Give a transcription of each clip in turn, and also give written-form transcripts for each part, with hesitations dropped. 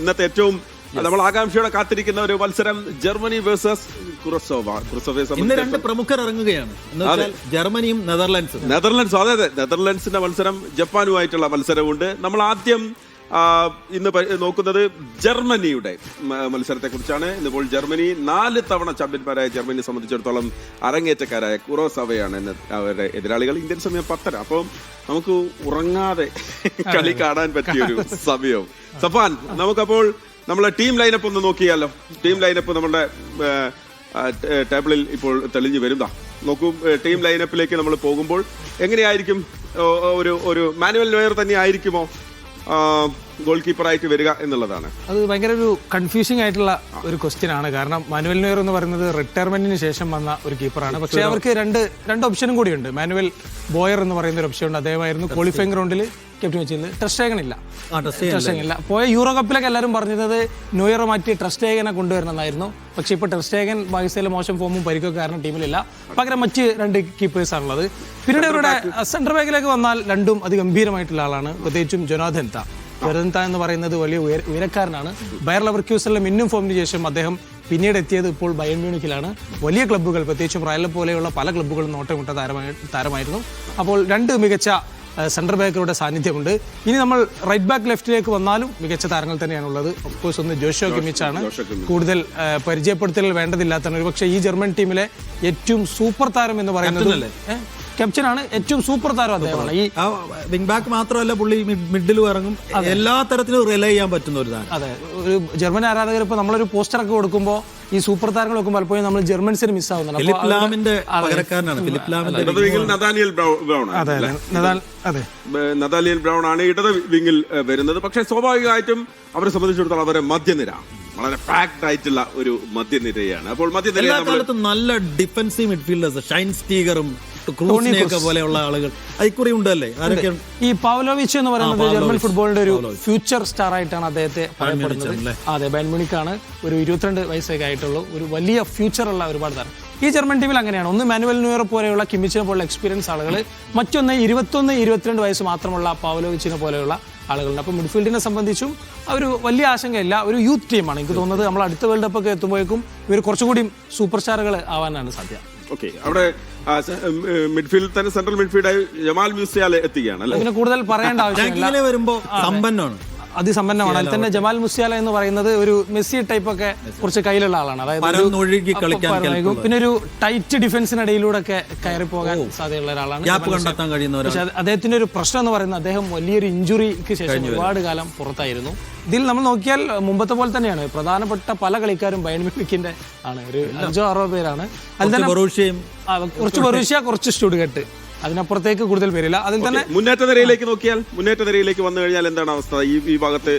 ഇന്നത്തെ ഏറ്റവും നമ്മൾ ആകാംക്ഷയോടെ കാത്തിരിക്കുന്ന ഒരു മത്സരം ജർമ്മനി വേഴ്സസ് കുറസോവ. ഇന്ന് രണ്ട് പ്രമുഖർ ഇറങ്ങുകയാണ്, ജർമ്മനിയും നെതർലൻഡ്സും. അതെ, നെതർലൻഡ്സിന്റെ മത്സരം ജപ്പാനുമായിട്ടുള്ള മത്സരമുണ്ട്. നമ്മൾ ആദ്യം ഇന്ന് നോക്കുന്നത് ജർമ്മനിയുടെ മത്സരത്തെ കുറിച്ചാണ്. ഇന്നിപ്പോൾ ജർമ്മനി 4 തവണ ചാമ്പ്യന്മാരായ ജർമ്മനിയെ സംബന്ധിച്ചിടത്തോളം അരങ്ങേറ്റക്കാരായ കുറോസവയാണ് അവരുടെ എതിരാളികൾ. ഇന്ത്യൻ സമയം 10:30. അപ്പോൾ നമുക്ക് ഉറങ്ങാതെ കളി കാണാൻ പറ്റിയൊരു സമയവും. സഫാൻ, നമുക്കപ്പോൾ നമ്മളെ ടീം ലൈനപ്പ് ഒന്ന് നോക്കിയാലോ? ടീം ലൈനപ്പ് നമ്മുടെ ടേബിളിൽ ഇപ്പോൾ തെളിഞ്ഞു വരുന്നതാ. നോക്കൂ, ടീം ലൈനപ്പിലേക്ക് നമ്മൾ പോകുമ്പോൾ എങ്ങനെയായിരിക്കും? ഒരു മാനുവൽ നോയർ തന്നെ ആയിരിക്കുമോ ഗോൾ കീപ്പറായിട്ട് വരിക എന്നുള്ളതാണ്. അത് ഭയങ്കര ഒരു കൺഫ്യൂസിംഗ് ആയിട്ടുള്ള ഒരു ക്വസ്റ്റ്യൻ ആണ്. കാരണം മാനുവൽ നോയർ എന്ന് പറയുന്നത് റിട്ടയർമെന്റിന് ശേഷം വന്ന ഒരു കീപ്പറാണ്. പക്ഷേ അവർക്ക് രണ്ട് ഓപ്ഷനും കൂടിയുണ്ട്. മാനുവൽ ബോയർ എന്ന് പറയുന്ന ഒരു ഓപ്ഷൻ ഉണ്ട്. അദ്ദേഹമായിരുന്നു ക്വാളിഫയിങ് റൗണ്ടിൽ ക്യാപ്റ്റൻ വെച്ചിരുന്നത്. ട്രസ്റ്റേഗൻ ഇല്ല. പോയ യൂറോ കപ്പിലൊക്കെ എല്ലാവരും പറഞ്ഞത് നോയർ മാറ്റി ട്രസ്റ്റേഗനെ കൊണ്ടുവരണമെന്നായിരുന്നു. പക്ഷേ ഇപ്പോൾ ട്രസ്റ്റേഗൻ ബാഗിസയിലെ മോശം ഫോമും പരിക്കൊക്കെ കാരണം ടീമിലില്ല. പകരം മറ്റ് 2 കീപ്പേഴ്സാണുള്ളത്. പിന്നീട് അവരുടെ സെന്റർ ബാക്കിലേക്ക് വന്നാൽ രണ്ടും അതിഗംഭീരമായിട്ടുള്ള ആളാണ്. പ്രത്യേകിച്ചും ജൊനാഥൻ താ എന്ന് പറയുന്നത് വലിയ ഉയരക്കാരനാണ്. ബയർ ലെവർക്യൂസനിലെ മിന്നും ഫോമിന് ശേഷം അദ്ദേഹം പിന്നീട് എത്തിയത് ഇപ്പോൾ ബയൺ മ്യൂണിക്കിലാണ്. വലിയ ക്ലബ്ബുകൾ, പ്രത്യേകിച്ചും റയൽ പോലെയുള്ള പല ക്ലബ്ബുകളും നോട്ടമിട്ട താരമായിരുന്നു. അപ്പോൾ 2 മികച്ച സെൻട്രൽ ബാക്കുകളുടെ സാന്നിധ്യമുണ്ട്. ഇനി നമ്മൾ റൈറ്റ് ബാക്ക് ലെഫ്റ്റിലേക്ക് വന്നാലും മികച്ച താരങ്ങൾ തന്നെയാണുള്ളത്. ഓഫ്കോഴ്സ് ഒന്ന് ജോഷോ കിമിച്ചാണ്. കൂടുതൽ പരിചയപ്പെടുത്തൽ വേണ്ടതില്ലാത്തതാണ്. ഒരുപക്ഷെ ഈ ജർമ്മൻ ടീമിലെ ഏറ്റവും സൂപ്പർ താരം എന്ന് പറയുന്നത് ക്യാപ്റ്റനാണ്. ഏറ്റവും സൂപ്പർ താരം അദ്ദേഹമാണ്. ഈ വിംഗ് ബാക്ക് മാത്രമല്ല, പുള്ളി മിഡിലും ഇറങ്ങും. എല്ലാ തരത്തിലും റിലേ ചെയ്യാൻ പറ്റുന്ന ഒരു താരം. അതെ, ഒരു ജർമ്മൻ ആരാധകർ ഇപ്പോൾ നമ്മളൊരു പോസ്റ്ററൊക്കെ കൊടുക്കുമ്പോൾ ഈ സൂപ്പർ താരങ്ങൾ നോക്കുമ്പോൾ പലപ്പോഴും നമ്മൾ ജർമ്മൻസിന് മിസ്സാവുന്നുണ്ട്. ഫിലിപ്പ് ലാമിന്റെ പകരക്കാരനാണ്. ഫിലിപ്പ് ലാമിന്റെ നതാനിയൽ ബ്രൗൺ ആണ് ഇടത് വിങ്ങിൽ വരുന്നത്. പക്ഷേ സ്വാഭാവികമായിട്ടും അവരെ സംബന്ധിച്ചിടത്തോളം അവരെ മധ്യനിര വളരെ പാക്ഡ് ആയിട്ടുള്ള ഒരു മധ്യനിരയാണ്. അപ്പോൾ എല്ലാ കാലത്തും നല്ല ഡിഫൻസീവ് മിഡ്ഫീൽഡേഴ്സ്, ഷൈൻ സ്റ്റീഗറും പോലെയുള്ള ആളുകൾ ഐക്കുറി ഉണ്ടല്ലേ. ഈ പൗലോവിച്ച് എന്ന് പറയുന്നത് ജർമ്മൻ ഫുട്ബോളിന്റെ ഒരു ഫ്യൂച്ചർ സ്റ്റാർ ആയിട്ടാണ് അദ്ദേഹത്തെ പറയപ്പെടുന്നത്. അതെ, ബയൺ മ്യൂണിക്കാണ്. ഒരു 22 വയസ്സൊക്കെ ആയിട്ടുള്ളൂ. ഒരു വലിയ ഫ്യൂച്ചർ ഉള്ള ഒരുപാട് താരം ഈ ജർമ്മൻ ടീമിൽ അങ്ങനെയാണ്. ഒന്ന് മാനുവൽ നോയർ പോലെയുള്ള കിമ്മിച്ചിനെ പോലുള്ള എക്സ്പീരിയൻസ് ആളുകൾ, മറ്റൊന്ന് 21-22 വയസ്സ് മാത്രമുള്ള പൗലോവിച്ചിനെ പോലെയുള്ള ആളുകളുണ്ട്. അപ്പോൾ മിഡ്ഫീൽഡിനെ സംബന്ധിച്ചും ഒരു വലിയ ആശങ്കയില്ല. ഒരു യൂത്ത് ടീമാണ്. എനിക്ക് തോന്നുന്നത് നമ്മൾ അടുത്ത വേൾഡ് കപ്പ് ഒക്കെ എത്തുമ്പോഴേക്കും ഇവർ കുറച്ചുകൂടി സൂപ്പർ സ്റ്റാറുകൾ ആവാനാണ് സാധ്യത. ഓക്കെ, അവിടെ മിഡ്ഫീൽഡ് തന്നെ സെൻട്രൽ മിഡ്ഫീൽഡായി ജമാൽ മ്യൂസിയാല എത്തുകയാണ്. അതിന് കൂടുതൽ പറയേണ്ട ആവശ്യമില്ല. വരുമ്പോൾ സമ്പന്നമാണ്, അതിസമ്പന്നമാണ്. അതിൽ തന്നെ ജമാൽ മുസിയാല എന്ന് പറയുന്നത് ഒരു മെസ്സി ടൈപ്പ് ഒക്കെ കുറച്ച് കയ്യിലുള്ള ആളാണ്. അതായത് പിന്നെ ഒരു ടൈറ്റ് ഡിഫൻസിനിടയിലൂടെ ഒക്കെ കയറി പോകാൻ സാധ്യതയുള്ള ഒരാളാണ്. പക്ഷെ അദ്ദേഹത്തിന്റെ ഒരു പ്രശ്നം എന്ന് പറയുന്നത് അദ്ദേഹം വലിയൊരു ഇഞ്ചുറിക്ക് ശേഷം ഒരുപാട് കാലം പുറത്തായിരുന്നു. ഇതിൽ നമ്മൾ നോക്കിയാൽ മുമ്പത്തെ പോലെ തന്നെയാണ്. പ്രധാനപ്പെട്ട പല കളിക്കാരും ബയൺ മ്യൂണിക്കിന്റെ ആണ്. ഒരു 5-6 പേരാണ്. അതിൽ തന്നെ കുറച്ച് ബൊറൂഷ്യ, കുറച്ച് സ്റ്റുട്ട്ഗർട്ട്, അതിനപ്പുറത്തേക്ക് കൂടുതൽ പേരില്ല. അതിൽ തന്നെ മുന്നേറ്റ നിരയിലേക്ക് നോക്കിയാൽ, മുന്നേറ്റ നിരയിലേക്ക് വന്നു കഴിഞ്ഞാൽ എന്താണ് അവസ്ഥ? ഈ ഭാഗത്ത്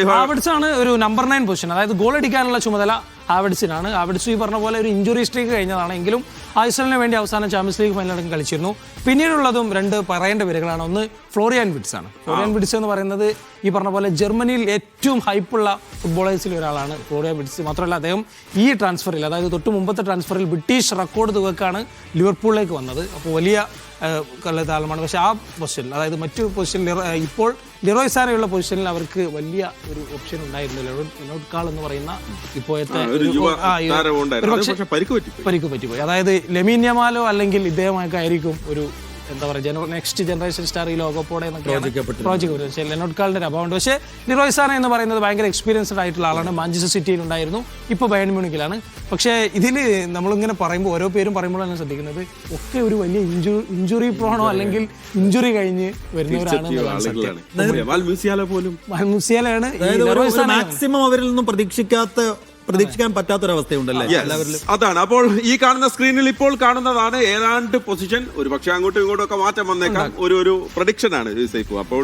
ഹാവർട്സ് ആണ് ഒരു നമ്പർ 9 പൊസിഷൻ. അതായത് ഗോൾ അടിക്കാനുള്ള ചുമതല ഹാവർട്സിനാണ്. ഹാവർട്സ് ഈ പറഞ്ഞ പോലെ ഒരു ഇഞ്ചുറി സ്ട്രീക്ക് കഴിഞ്ഞതാണ്. എങ്കിലും ആഴ്സണലിന് വേണ്ടി അവസാനം ചാമ്പ്യൻസ് ലീഗ് ഫൈനലടക്കം കളിച്ചിരുന്നു. പിന്നീടുള്ളതും 2 പറയേണ്ട പേരുകളാണ്. ഒന്ന് ഫ്ലോറിയൻ വിറ്റ്സ് ആണ്. ഫ്ലോറിയൻ വിറ്റ്സ് എന്ന് പറയുന്നത് ഈ പറഞ്ഞ പോലെ ജർമ്മനിയിൽ ഏറ്റവും ഹൈപ്പുള്ള ഫുട്ബോളേഴ്സിൽ ഒരാളാണ് ഫ്ലോറിയൻ വിറ്റ്സ്. മാത്രമല്ല അദ്ദേഹം ഈ ട്രാൻസ്ഫറിൽ, അതായത് തൊട്ട് മുമ്പത്തെ ട്രാൻസ്ഫറിൽ ബ്രിട്ടീഷ് റെക്കോർഡ് തുകക്കാണ് ലിവർപൂളിലേക്ക് വന്നത്. അപ്പോൾ വലിയ താരമാണ്. പക്ഷേ ആ പൊസിഷനിൽ, അതായത് മറ്റു പൊസിഷനിൽ ഇപ്പോൾ ലിറോയ് സാനയുള്ള പൊസിഷനിൽ അവർക്ക് വലിയ ഒരു ഓപ്ഷൻ ഉണ്ടായിരുന്നില്ല. ലെനോർഡ് കാൾ എന്ന് പറയുന്ന ഇപ്പോഴത്തെ പരിക്ക് പറ്റിപ്പോയി. അതായത് ലെമീൻ യമാലോ അല്ലെങ്കിൽ ഇദ്ദേഹമൊക്കെ ആയിരിക്കും ഒരു എന്താ പറയുക നെക്സ്റ്റ് ജനറേഷൻ സ്റ്റാർ ഈ ലോകകപ്പോടെ പ്രോജക്റ്റ്. ലെനോർഡ് കാളിന്റെ അഭാവമുണ്ട്. പക്ഷേ ലിറോയ് സാന എന്ന് പറയുന്നത് ഭയങ്കര എക്സ്പീരിയൻസ്ഡ് ആയിട്ടുള്ള ആളാണ്. മാഞ്ചസ്റ്റർ സിറ്റിയിൽ ഉണ്ടായിരുന്നു, ഇപ്പോൾ ബയൺ മ്യൂണിക്കിലാണ്. പക്ഷേ ഇതിൽ നമ്മളിങ്ങനെ പറയുമ്പോൾ, ഓരോ പേരും പറയുമ്പോഴാണ് ശ്രദ്ധിക്കുന്നത് ഒക്കെ ഒരു വലിയ ഇഞ്ചുറി പ്രോണോ അല്ലെങ്കിൽ ഇഞ്ചുറി കഴിഞ്ഞ് വരുന്നവരാണ്. മുസിയാലയാണ് മാക്സിമം അവരിൽ നിന്നും പ്രതീക്ഷിക്കാൻ പറ്റാത്തൊരവസ്ഥയുണ്ടല്ലേ. അതാണ്. അപ്പോൾ ഈ കാണുന്ന സ്ക്രീനിൽ ഇപ്പോൾ കാണുന്നതാണ് ഏതാണ്ട് പൊസിഷൻ. ഒരു പക്ഷേ അങ്ങോട്ടും ഇങ്ങോട്ടും ഒക്കെ മാറ്റം വന്നേക്കാം. ഒരു പ്രഡിക്ഷൻ ആണ് സൈഫു. അപ്പോൾ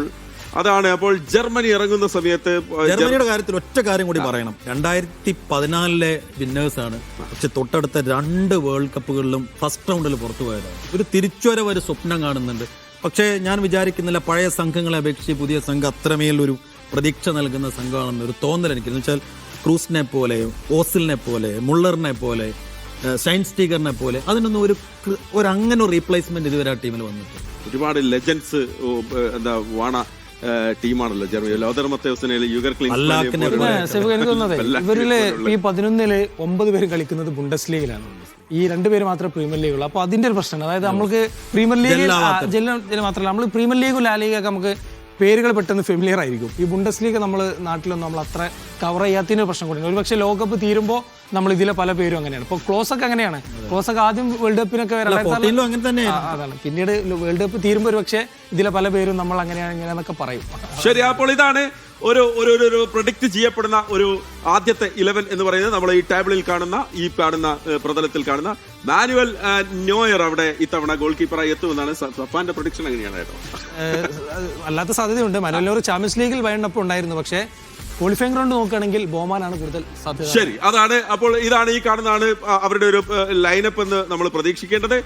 അതാണ്. അപ്പോൾ ജർമ്മനി ഇറങ്ങുന്ന സമയത്ത് ജർമ്മനിയുടെ കാര്യത്തിൽ ഒറ്റ കാര്യം കൂടി പറയണം. 2014 വിന്നേഴ്സ് ആണ്. പക്ഷെ തൊട്ടടുത്ത 2 വേൾഡ് കപ്പുകളിലും ഫസ്റ്റ് റൗണ്ടിൽ പുറത്തു പോയതാണ്. ഒരു തിരിച്ചുവരവ് ഒരു സ്വപ്നം കാണുന്നുണ്ട്. പക്ഷേ ഞാൻ വിചാരിക്കുന്നില്ല പഴയ സംഘങ്ങളെ അപേക്ഷിച്ച് പുതിയ സംഘം അത്രമേൽ ഒരു പ്രതീക്ഷ നൽകുന്ന സംഘമാണെന്ന് ഒരു തോന്നൽ എനിക്കെന്ന് വെച്ചാൽ ക്രൂസിനെ പോലെ, ഓസിലിനെ പോലെ, മുള്ളറിനെ പോലെ, ഷൈൻ സ്റ്റീഗറിനെ പോലെ അതിനൊന്നും ഒരു അങ്ങനെ ഒരു റീപ്ലേസ്മെന്റ് ഇതുവരെ ആ ടീമിൽ വന്നിട്ടുണ്ട്. ഒരുപാട് ലെജൻസ് എന്താ വാണ ടീമാണല്ലോ ജർമ്മനി. ലോതർ മത്തേഴ്സിനെ, യൂഗർ അല്ലാക്കിനെ ക്ലിൻസ്മാനെ സെഫു, എനിക്ക് തോന്നുന്നത് ഇവരില് ഈ 11 9 പേര് കളിക്കുന്നത് ബുണ്ടസ് ലീഗിലാണ്. ഈ 2 പേര് മാത്രമേ പ്രീമിയർ ലീഗുള്ളൂ. അപ്പോൾ അതിന്റെ ഒരു പ്രശ്നമാണ്. അതായത് നമുക്ക് പ്രീമിയർ ലീഗ് മാത്രമല്ല, നമ്മൾ പ്രീമിയർ ലീഗും ലാ ലീഗൊക്കെ നമുക്ക് പേരുകൾ പെട്ടെന്ന് ഫെമിലിയർ ആയിരിക്കും. ഈ ബുണ്ടസ് ലീഗ് നാട്ടിലൊന്നും നമ്മൾ അത്ര കവർ ചെയ്യാത്തതിന് പ്രശ്നം കൂടിയാണ്. ഒരു പക്ഷേ ലോകകപ്പ് തീരുമ്പോൾ നമ്മൾ ഇതിലെ പല പേരും അങ്ങനെയാണ്. ഇപ്പോൾ ക്ലോസ് ഒക്കെ അങ്ങനെയാണ്. ക്ലോസ് ഒക്കെ ആദ്യം വേൾഡ് കപ്പിനൊക്കെ അങ്ങനെ തന്നെ അതാണ്. പിന്നീട് വേൾഡ് കപ്പ് തീരുമ്പോൾ ഒരു പക്ഷേ ഇതിലെ പല പേരും നമ്മൾ അങ്ങനെയാണ് ഇങ്ങനെയെന്നൊക്കെ പറയും. ശരി, അപ്പോൾ ഇതാണ് ഒരു പ്രൊഡിക്റ്റ് ചെയ്യപ്പെടുന്ന ഒരു ആദ്യത്തെ 11 എന്ന് പറയുന്നത്. നമ്മൾ ഈ ടേബിളിൽ കാണുന്ന പ്രതലത്തിൽ കാണുന്ന മാനുവൽ നോയർ അവിടെ ഇത്തവണ ഗോൾ കീപ്പറായി എത്തുമെന്നാണ് സഫാന്റെ പ്രൊഡിക്ഷൻ. എങ്ങനെയാണ് കേട്ടോ? അല്ലാത്ത സാധ്യതയുണ്ട്. മാനുവൽ നോയർ ചാമ്പ്യൻസ് ലീഗിൽ വേണ്ടപ്പോൾ ഉണ്ടായിരുന്നു. പക്ഷേ ക്വാളിഫയിങ് റൗണ്ട് നോക്കുകയാണെങ്കിൽ ബോമാനാണ് കൂടുതൽ സാധ്യത. ശരി, അതാണ്. അപ്പോൾ ഇതാണ് ഈ കാണുന്നതാണ് അവരുടെ ഒരു ലൈനപ്പ് എന്ന് നമ്മൾ പ്രതീക്ഷിക്കേണ്ടത്.